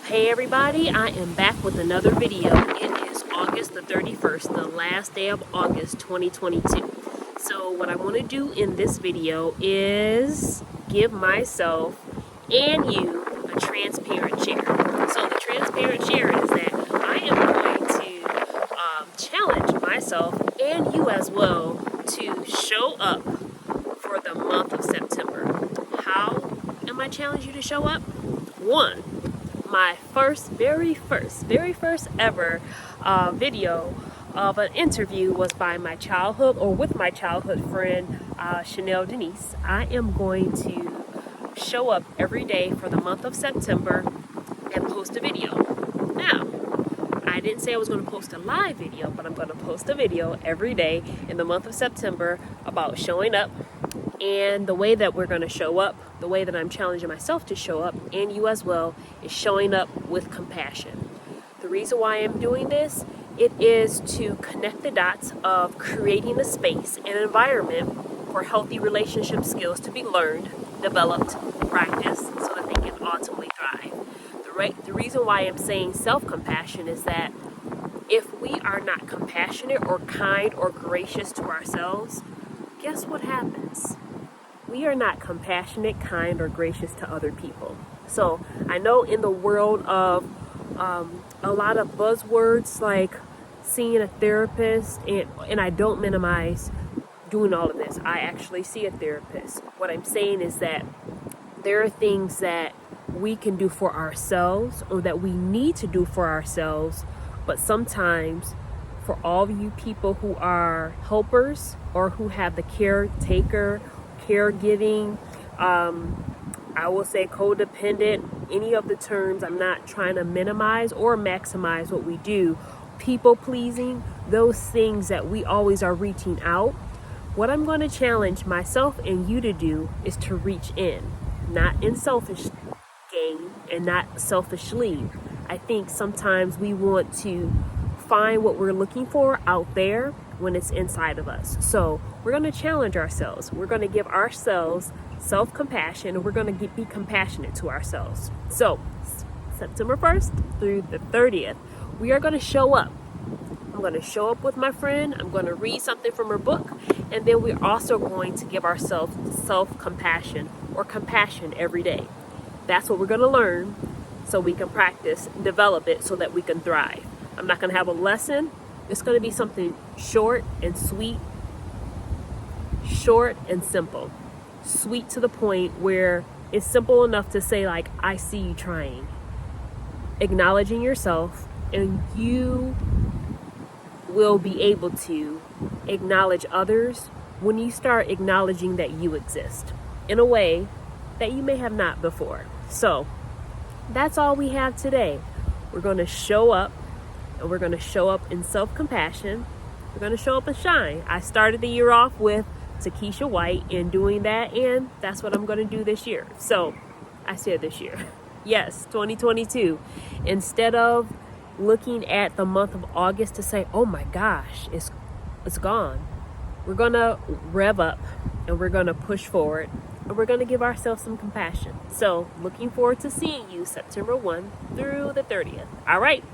Hey everybody, I am back with another video. It is August the 31st, the last day of August 2022. So what I want to do in this video is give myself and you a transparent share. So the transparent share is that I am going to challenge myself and you as well to show up for the month of September. How am I challenging you to show up? One, my very first ever video of an interview was by my childhood friend, Chanel Denise. I am going to show up every day for the month of September and post a video. Now, I didn't say I was going to post a live video, but I'm going to post a video every day in the month of September about showing up. And the way that we're going to show up, the way that I'm challenging myself to show up, and you as well, is showing up with compassion. The reason why I'm doing this, it is to connect the dots of creating a space and an environment for healthy relationship skills to be learned, developed, practiced, so that they can ultimately thrive. The reason why I'm saying self-compassion is that if we are not compassionate or kind or gracious to ourselves, guess what happens? We are not compassionate, kind, or gracious to other people. So I know in the world of a lot of buzzwords like seeing a therapist, and I don't minimize doing all of this. I actually see a therapist. What I'm saying is that there are things that we can do for ourselves or that we need to do for ourselves, but sometimes for all of you people who are helpers or who have the caretaker, caregiving, I will say codependent, any of the terms, I'm not trying to minimize or maximize what we do. People pleasing, those things that we always are reaching out. What I'm going to challenge myself and you to do is to reach in, not in selfish gain and not selfishly. I think sometimes we want to find what we're looking for out there when it's inside of us. So we're going to challenge ourselves. We're going to give ourselves self-compassion, and we're going to be compassionate to ourselves. So September 1st through the 30th, we are going to show up. I'm going to show up with my friend. I'm going to read something from her book. And then we're also going to give ourselves self-compassion or compassion every day. That's what we're going to learn so we can practice and develop it so that we can thrive. I'm not going to have a lesson. It's going to be something short and sweet, short and simple, sweet to the point where it's simple enough to say, like, I see you trying, acknowledging yourself, and you will be able to acknowledge others when you start acknowledging that you exist in a way that you may have not before. So that's all we have today. We're going to show up. And we're going to show up in self-compassion. We're going to show up and shine. I started the year off with Takesha White in doing that, and that's what I'm going to do this year. So I said this year. Yes, 2022. Instead of looking at the month of August to say, oh my gosh, it's gone. We're going to rev up and we're going to push forward and we're going to give ourselves some compassion. So looking forward to seeing you September 1 through the 30th. All right.